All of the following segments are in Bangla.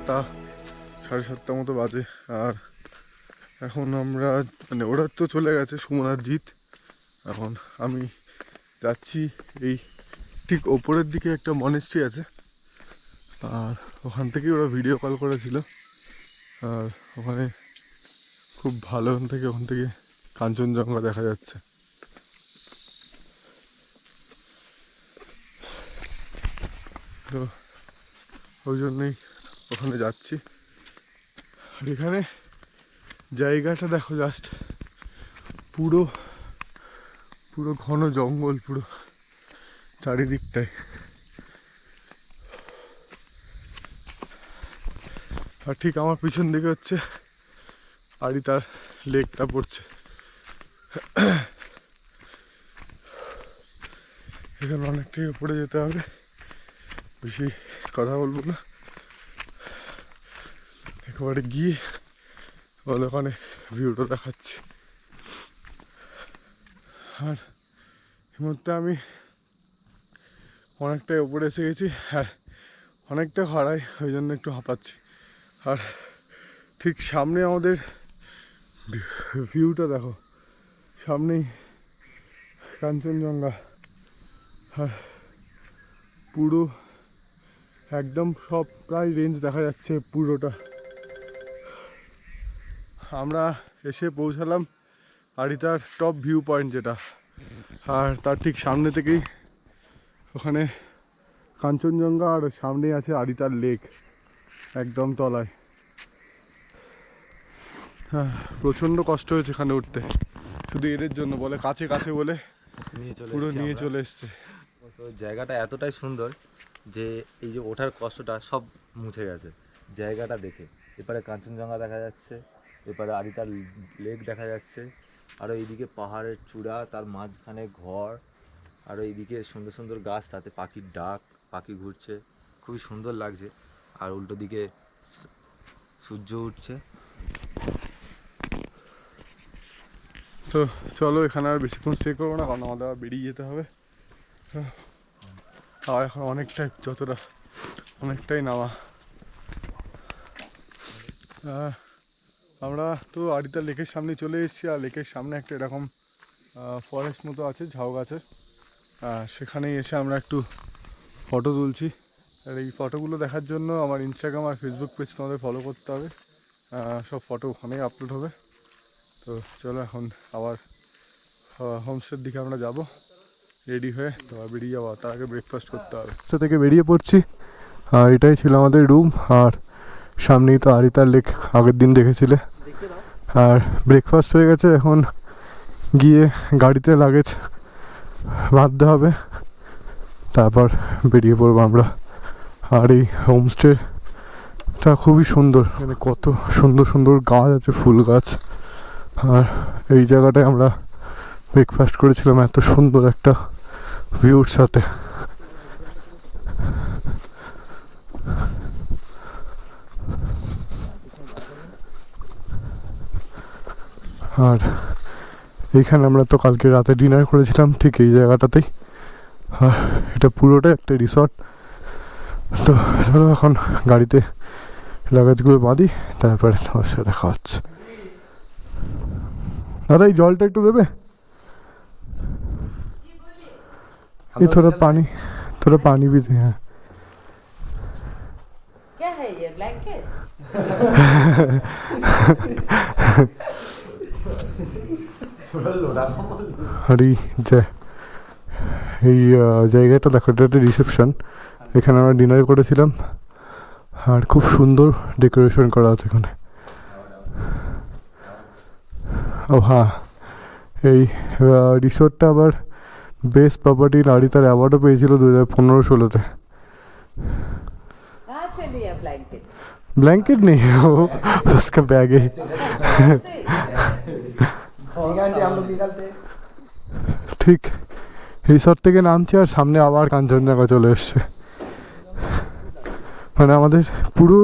7টা 7:30 মতো বাজে। আর এখন আমরা মানে ওরা তো চলে গেছে সুমন আর জিৎ, এখন আমি যাচ্ছি এই ঠিক ওপরের দিকে একটা মনেস্ট্রি আছে, আর ওখান থেকেই ওরা ভিডিও কল করেছিল। আর ওখানে খুব ভালো ওখান থেকে কাঞ্চনজঙ্ঘা দেখা যাচ্ছে। তো ওই জন্যই ওখানে যাচ্ছি। আর এখানে জায়গাটা দেখো, জাস্ট পুরো পুরো ঘন জঙ্গল, পুরো চারিদিকটায়। আর ঠিক আমার পিছন দিকে হচ্ছে আরিতার লেকটা পড়ছে। এখানে অনেকটাই উপরে যেতে হবে, বেশি কথা বলবো না, একেবারে গিয়ে ওখানে ভিউটা দেখাচ্ছি। আর এই মুহূর্তে আমি অনেকটাই উপরে এসে গেছি, হ্যাঁ অনেকটা হারাই, ওই জন্য একটু হাঁপাচ্ছি। আর ঠিক সামনে আমাদের ভিউটা দেখো, সামনেই কাঞ্চনজঙ্ঘা, আর পুরো একদম সব প্রায় রেঞ্জ দেখা যাচ্ছে পুরোটা। আমরা এসে পৌঁছালাম আরিতার টপ ভিউ পয়েন্ট যেটা, আর তার ঠিক সামনে থেকেই ওখানে কাঞ্চনজঙ্ঘা, আর সামনেই আছে আরিতার লেক একদম তলায়। হ্যাঁ, প্রচণ্ড কষ্ট হয়েছে এখানে উঠতে, শুধু এদের জন্য, বলে কাছে কাছে বলে পুরো নিয়ে চলে এসছে। তো জায়গাটা এতটাই সুন্দর যে এই যে ওঠার কষ্টটা সব মুছে গেছে জায়গাটা দেখে। এপারে কাঞ্চনজঙ্ঘা দেখা যাচ্ছে, এপারে আরিতার লেক দেখা যাচ্ছে, আর এইদিকে পাহাড়ের চূড়া, তার মাঝখানে ঘর, আর এইদিকে সুন্দর সুন্দর গাছ, তাতে পাখির ডাক, পাখি ঘুরছে, খুবই সুন্দর লাগছে। আর উল্টো দিকে সূর্য উঠছে। তো চলো, এখানে আর বেশিক্ষণ স্টে করবো না, কারণ আমাদের আবার বেরিয়ে যেতে হবে। আর এখন অনেকটাই নামা। আমরা তো আরিতার লেকের সামনে চলে এসেছি, আর লেকের সামনে একটা এরকম ফরেস্ট মতো আছে ঝাউ গাছের, সেখানেই এসে আমরা একটু ফটো তুলছি। আর এই ফটোগুলো দেখার জন্য আমার ইনস্টাগ্রাম আর ফেসবুক পেজ তোমাদের ফলো করতে হবে, সব ফটো ওখানেই আপলোড হবে। তো চলো, এখন আবার হোমস্টের দিকে আমরা যাব, রেডি হয়ে তো বেরিয়ে যাবো। তার আগে ব্রেকফাস্ট করতে হবে। হোমস্টে থেকে বেরিয়ে পড়ছি, এটাই ছিল আমাদের রুম, আর সামনেই তো আরিতার লেক আগের দিন দেখেছিলে। আর ব্রেকফাস্ট হয়ে গেছে, এখন গিয়ে গাড়িতে লাগেজ বাঁধতে হবে, তারপর বেরিয়ে পড়বো আমরা। আর এই হোমস্টেটা খুবই সুন্দর, এখানে কত সুন্দর সুন্দর গাছ আছে, ফুল গাছ। আর এই জায়গাটায় আমরা ব্রেকফাস্ট করেছিলাম এত সুন্দর একটা ভিউর সাথে। আর এইখানে আমরা তো কালকে রাতে ডিনার করেছিলাম ঠিক এই জায়গাটাতেই। আর এটা পুরোটা একটা রিসর্ট। তো চলো এখন গাড়িতে লাগেজগুলো বাঁধি, তারপরে তোমার সাথে দেখা হচ্ছে। দাদা, এই জলটা একটু দেবে, এই थोड़ा पानी भी दे। हाँ, क्या है ये ब्लैंकेट? হরি জয়। এই জায়গাটা দেখো, এটা একটা রিসেপশন, এখানে আমরা ডিনার করেছিলাম, আর খুব সুন্দর ডেকোরেশন করা আছে এখানে। ও হ্যাঁ, এই রিসোর্টটা আবার বেস্ট প্রপার্টি আরিতার অ্যাওয়ার্ডও পেয়েছিল 2015-16-তে। कहाँ से लिया ब्लैंकेट? ब्लैंकेट नहीं है वो, उसका बैग है। ঠিক রিসর্ট থেকে নামছি, আর সামনে আবার কাঞ্চনজঙ্ঘা চলে এসছে। মানে আমাদের পুরো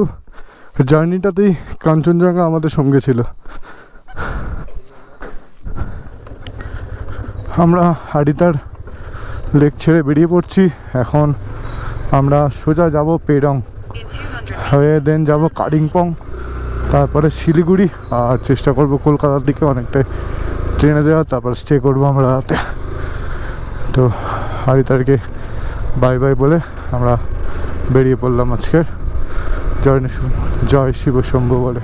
জার্নিটাতেই কাঞ্চনজঙ্ঘা আমাদের সঙ্গে ছিল। আমরা আরিতার লেক ছেড়ে বেরিয়ে পড়ছি, এখন আমরা সোজা যাব পেডং। হয়ে দেন যাব কালিম্পং, তারপরে শিলিগুড়ি, আর চেষ্টা করব কলকাতার দিকে অনেকটাই ট্রেনে যাওয়া, তারপর স্টে করবো আমরা রাতে। তো আরিতারকে বাই বাই বলে আমরা বেরিয়ে পড়লাম আজকের জয় শিব শম্ভু বলে।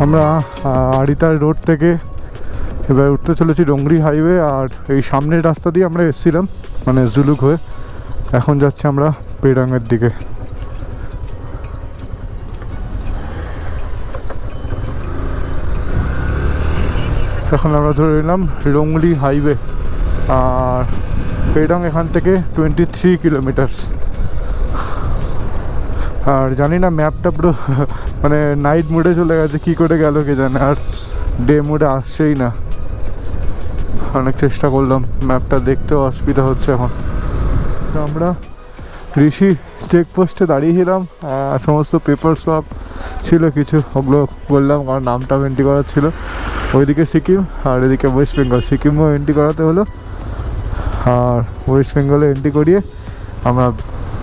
আমরা আরিতার রোড থেকে এবার উঠতে চলেছি ডোংরি হাইওয়ে, আর এই সামনের রাস্তা দিয়ে আমরা এসেছিলাম মানে জুলুক হয়ে, এখন যাচ্ছি আমরা পেডাংয়ের দিকে। এখন আমরা ধরে নিলাম রোংলি হাইওয়ে, আর পেডাং এখান থেকে 23 কিলোমিটার্স। আর জানি না ম্যাপটা পুরো মানে নাইট মোডে চলে গেছে, কী করে গেল কে জানে, আর ডে মোডে আসছেই না। অনেক চেষ্টা করলাম, ম্যাপটা দেখতেও অসুবিধা হচ্ছে এখন। তো আমরা ঋষি চেকপোস্টে দাঁড়িয়েছিলাম, সমস্ত পেপার সব ছিল কিছু, ওগুলো বললাম কারণ নামটা এন্ট্রি করার ছিল। ওইদিকে সিকিম আর এদিকে ওয়েস্ট বেঙ্গল, সিকিমও এন্ট্রি করাতে হলো, আর ওয়েস্ট বেঙ্গলে এন্ট্রি করিয়ে আমরা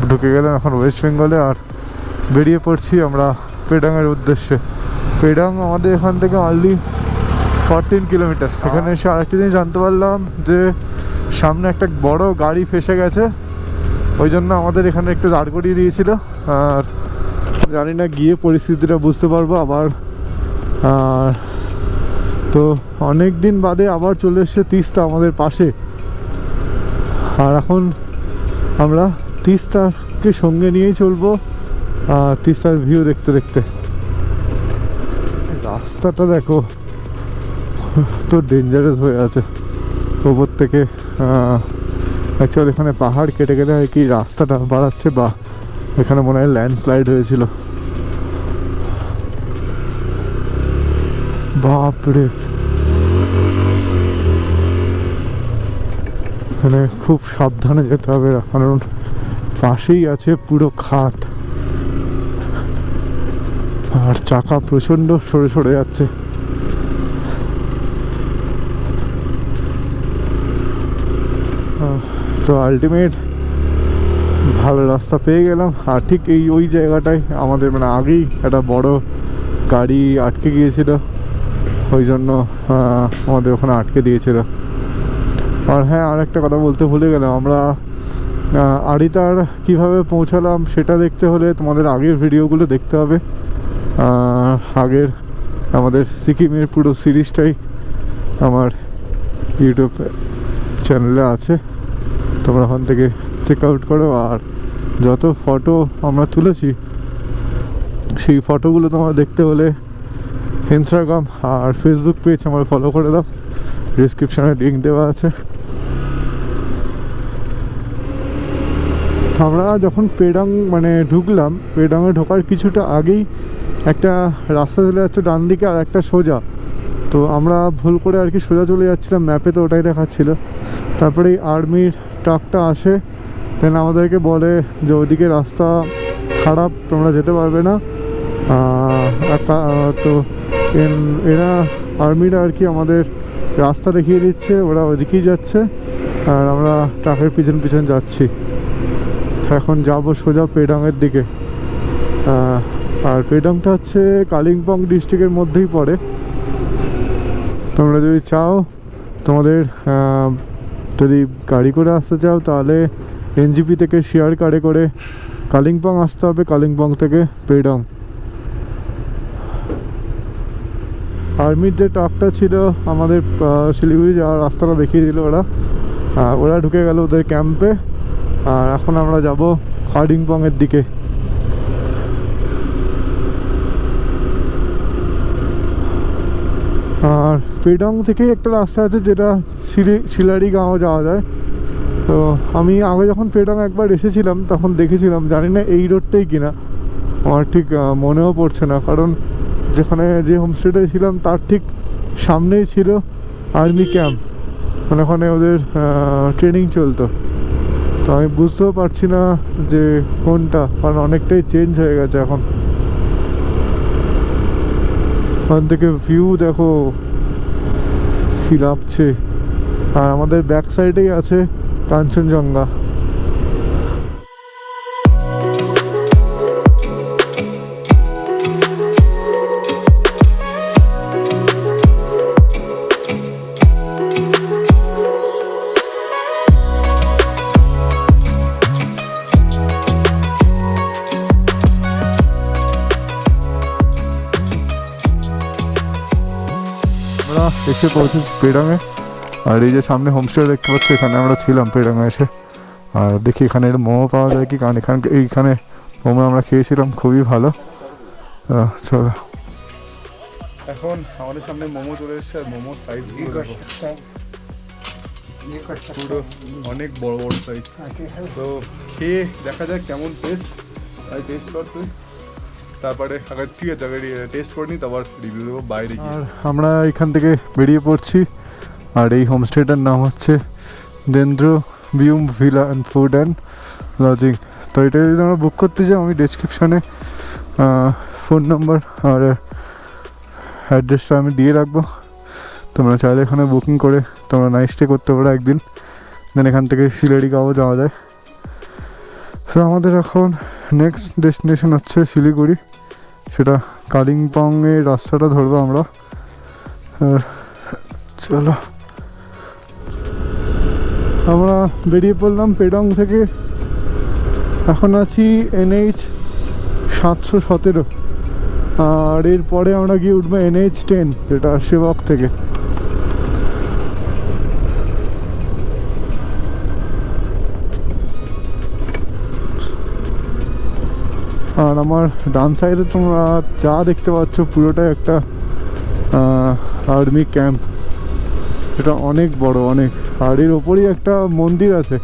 ঢুকে গেলাম এখন ওয়েস্ট বেঙ্গলে, আর বেরিয়ে পড়ছি আমরা পেডাংয়ের উদ্দেশ্যে। পেডাং আমাদের এখান থেকে অনলি 14 কিলোমিটার। এখানে এসে আরেকটা জিনিস জানতে পারলাম যে সামনে একটা বড় গাড়ি ফেসে গেছে, ওই জন্য আমাদের এখানে একটু দাঁড় করিয়ে দিয়েছিল। আর জানি না গিয়ে পরিস্থিতিটা বুঝতে পারবো আবার। তো অনেক দিন বাদে আবার চলে এসছে তিস্তা আমাদের পাশে, আর এখন আমরা তিস্তাকে সঙ্গে নিয়েই চলবো, তিস্তার ভিউ দেখতে দেখতে। রাস্তাটা দেখো তো ডেঞ্জারাস হয়ে আছে ওপর থেকে। অ্যাকচুয়ালি এখানে পাহাড় কেটে কেটে হয় কি রাস্তাটা বাড়াচ্ছে, বা এখানে মনে হয় ল্যান্ডস্লাইড হয়েছিল। বাপরে, এখানে খুব সাবধানে যেতে হবে, কারণ পাশেই আছে পুরো খাত, আর চাকা প্রচণ্ড সরে সরে যাচ্ছে। তো আলটিমেট ভালো রাস্তা পেয়ে গেলাম, আর ঠিক ওই জায়গাটায় আমাদের মানে আগেই একটা বড় গাড়ি আটকে গিয়েছিল, ওই জন্য আমাদের ওখানে আটকে দিয়েছিল। আর হ্যাঁ, আর একটা কথা বলতে ভুলে গেলাম, আমরা আরিতার কিভাবে পৌঁছালাম সেটা দেখতে হলে তোমাদের আগের ভিডিওগুলো দেখতে হবে। আগের আমাদের সিকিমের পুরো সিরিজটাই আমার ইউটিউব চ্যানেলে আছে, তোমরা ওখান থেকে চেক আউট করো। আর যত ফটো আমরা তুলেছি সেই ফটোগুলো তোমরা দেখতে হলে ইনস্টাগ্রাম আর ফেসবুক পেজ আমার ফলো করে দাও, ডিসক্রিপশানে লিঙ্ক দেওয়া আছে। আমরা যখন পেডাং মানে ঢুকলাম, পেডাংয়ে ঢোকার কিছুটা আগেই একটা রাস্তা চলে যাচ্ছে ডান দিকে, আর একটা সোজা। তো আমরা ভুল করে আর কি সোজা চলে যাচ্ছিলাম, ম্যাপে তো ওটাই দেখাচ্ছিল। তারপরে এই আর্মির ট্রাকটা আসে, দেন আমাদেরকে বলে যে ওইদিকে রাস্তা খারাপ, তোমরা যেতে পারবে না। তো এরা আর্মিরা আর কি আমাদের রাস্তা দেখিয়ে দিচ্ছে, ওরা ওইদিকেই যাচ্ছে, আর আমরা ট্রাকের পিছন পিছন যাচ্ছি। এখন যাবো সোজা পেডাংয়ের দিকে। আর পেডাংটা হচ্ছে কালিম্পং ডিস্ট্রিক্টের মধ্যেই পড়ে। তোমরা যদি চাও, তোমাদের যদি গাড়ি করে আসতে চাও, তাহলে এনজিপি থেকে শেয়ার কারে করে কালিম্পং আসতে হবে, কালিম্পং থেকে পেডাং। আর্মির যে ট্রাকটা ছিল আমাদের শিলিগুড়ি যাওয়ার রাস্তাটা দেখিয়ে দিল ওরা ঢুকে গেল ওদের ক্যাম্পে। আর এখন আমরা যাব কালিম্পংয়ের দিকে। আর পেডাং থেকেই একটা রাস্তা আছে যেটা শিলারি গাঁও যাওয়া যায়। তো আমি আগে যখন পেডাং একবার এসেছিলাম তখন দেখেছিলাম, জানি না এই রোডটাই কিনা, আমার ঠিক মনেও পড়ছে না, কারণ যেখানে যে হোমস্টেতে ছিলাম তার ঠিক সামনেই ছিল আর্মি ক্যাম্প, মানে ওখানে ওদের ট্রেনিং চলতো। তো আমি বুঝতেও পারছি না যে কোনটা, কারণ অনেকটাই চেঞ্জ হয়ে গেছে এখন। ওখান থেকে ভিউ দেখো কি লাগছে। আর আমাদের ব্যাক সাইডেই আছে কাঞ্চনজঙ্ঘা। আমরা এসে পৌঁছেছি পেডাঙে। আর এই যে সামনে হোমস্টে দেখতে পাচ্ছি, এখানে আমরা ছিলাম পেডাঙে এসে। আর দেখি এখানে একটা মোমো পাওয়া যায় কি, কারণ এইখানে মোমো আমরা খেয়েছিলাম, খুবই ভালো। চলো, এখন আমাদের সামনে মোমো চলে এসেছে। আর মোমো সাইজ পুরো অনেক বড় বড় সাইজ। তো খেয়ে দেখা যাক কেমন টেস্ট। তাই টেস্ট কর তুই, তারপরে আগে ঠিক আছে আগে টেস্ট করে নিই, তারপর রিভিউ দেবো বাইরে গিয়ে। আর আমরা এখান থেকে বেরিয়ে পড়ছি। আর এই হোমস্টেটার নাম হচ্ছে দেন্দ্র ভিউম villa and food and lodging. তো এটা যদি আমরা বুক করতে চাই, আমি ডেসক্রিপশানে ফোন নাম্বার আর অ্যাড্রেসটা আমি দিয়ে রাখবো। তোমরা চাইলে এখানে বুকিং করে তোমরা নাইট স্টে করতে পারো একদিন, দেন এখান থেকে শিলিগুড়িও যাওয়া যায়। তো আমাদের এখন নেক্সট ডেস্টিনেশন হচ্ছে শিলিগুড়ি, সেটা কালিম্পংয়ের রাস্তাটা ধরবো আমরা। আর চলো, আমরা বেরিয়ে পড়লাম পেডং থেকে। এখন আছি NH 717, আর এরপরে আমরা গিয়ে উঠবো NH 10, যেটা সেবক থেকে। আর আমার ডান সাইডে তোমরা যা দেখতে পাচ্ছ পুরোটাই একটা আর্মি ক্যাম্প। এটা অনেক বড়, অনেক। আর এর ওপরেই একটা মন্দির আছে,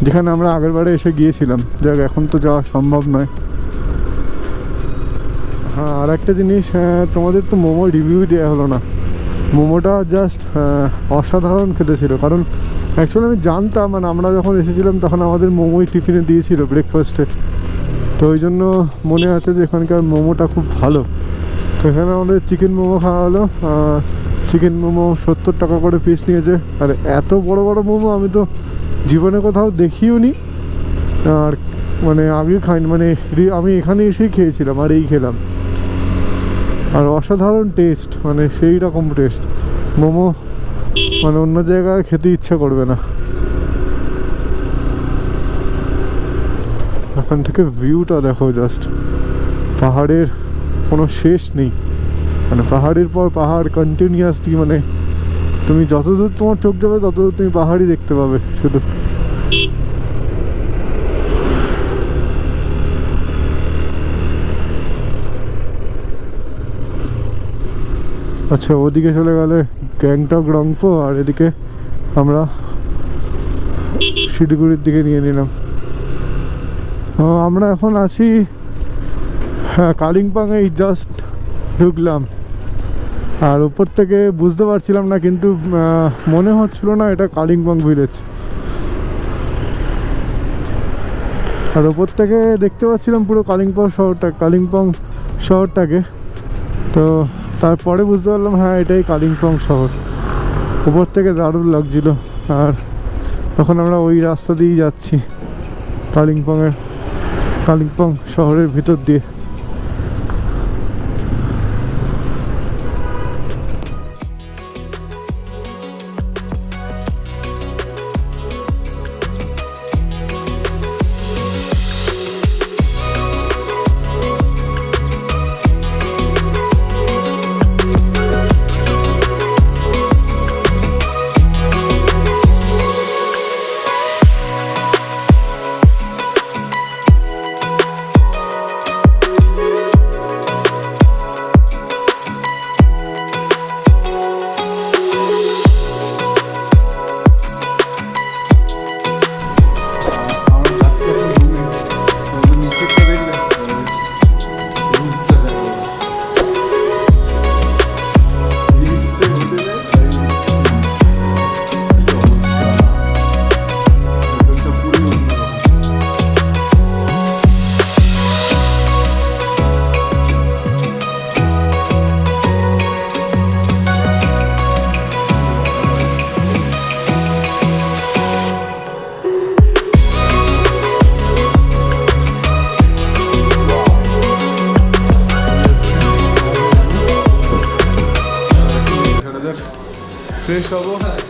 যেখানে আমরা আগেরবারে এসে গিয়েছিলাম। যাক, এখন তো যাওয়া সম্ভব নয়। হ্যাঁ, আর একটা জিনিস, তোমাদের তো মোমো রিভিউ দেওয়া হলো না। মোমোটা জাস্ট অসাধারণ খেতে ছিল। কারণ অ্যাকচুয়ালি আমি জানতাম, মানে আমরা যখন এসেছিলাম তখন আমাদের মোমোই টিফিনে দিয়েছিল ব্রেকফাস্টে। তো ওই জন্য মনে আছে যে এখানকার মোমোটা খুব ভালো। তো এখানে আমাদের চিকেন মোমো খাওয়া হলো। চিকেন মোমো 70 টাকা করে পিস নিয়েছে। আর এত বড় বড় মোমো আমি তো জীবনে কোথাও দেখিও নি, আর মানে আগে খাইনি। মানে আমি এখানে এসেই খেয়েছিলাম, আর এই খেলাম। আর অসাধারণ টেস্ট, মানে সেই রকম টেস্ট মোমো, মানে অন্য জায়গায় খেতে ইচ্ছা করবে না। এখান থেকে ভিউটা দেখো, জাস্ট পাহাড়ের কোনো শেষ নেই। মানে পাহাড়ের পর পাহাড় কন্টিনিউয়াসলি, মানে তুমি যতদূর তোমার চোখ যাবে ততদূর তুমি পাহাড়ই দেখতে পাবে শুধু। আচ্ছা, ওদিকে চলে গেলে গ্যাংটক রংপো, আর এদিকে আমরা শিলিগুড়ির দিকে নিয়ে নিলাম। আমরা এখন আছি কালিম্পংয়ে, জাস্ট ঢুকলাম। আর উপর থেকে বুঝতে পারছিলাম না, কিন্তু মনে হচ্ছিল না এটা কালিম্পং ভিলেজ। আর উপর থেকে দেখতে পাচ্ছিলাম পুরো কালিম্পং শহরটাকে। তো তারপরে বুঝতে পারলাম হ্যাঁ, এটাই কালিম্পং শহর। উপর থেকে দারুণ লাগছিল। আর এখন আমরা ওই রাস্তা দিয়েই যাচ্ছি, কালিম্পং শহরের ভিতর দিয়ে। ফ্রেশ হবো